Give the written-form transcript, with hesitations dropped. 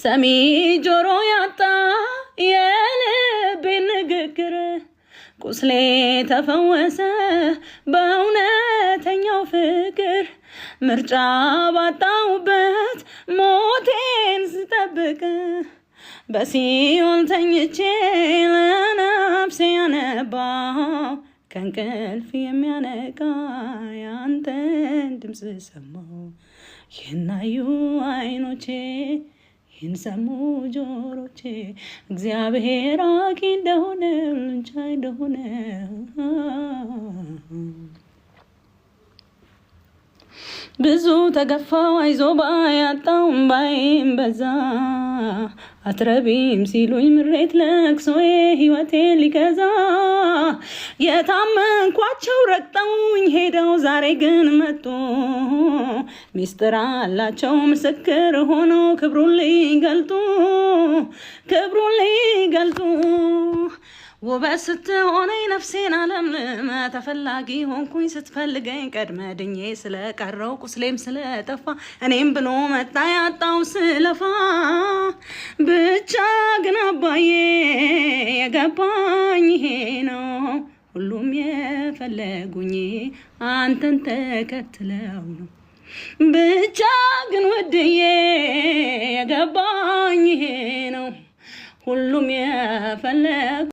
ሰሚ ጆሮ ያጣ የልቤ ንግግር ቁስሌ ተፈወሰ በእውነተኛው ፍቅር ምርጫ ባጣውበት ሞቴን ስጠብቅ በሲኦል ተኝቼ ለነፍሴ ያነባው ከእንቅልፍ የሚያነቃ ያንተን ድምፅ ሰማሁ የናዩ አይኖቼ ይንሰሙ ጆሮቼ እግዚአብሔር አቂ እንደሆነ ቻይ እንደሆነ ብዙ ተገፋው አይዞ ባያጣው ባይም በዛ አትረቢም ሲሉኝ ምሬት ለቅሶዬ ህይወቴን ሊገዛ የታመንኳቸው ረግጠውኝ ሄደው ዛሬ ግን መጡ ሚስጥር አላቸው ምስክር ሆኖ ክብሩን ሊገልጡ ውበት ስትሆነኝ ነፍሴን አለምልመ ተፈላጊ ሆንኩኝ ስትፈልገኝ ቀድመ ድኜ ስለቀረው ቁስሌም ስለጠፋ እኔም ብሎ መጣ ያጣው ስለፋ ብቻ ግን አባዬ የገባኝ ይሄ ነው ሁሉም የፈለጉኝ አንተን ተከትለው ነው ብቻ ግን ውድዬ የገባኝ ይሄ ነው ሁሉም የፈለጉ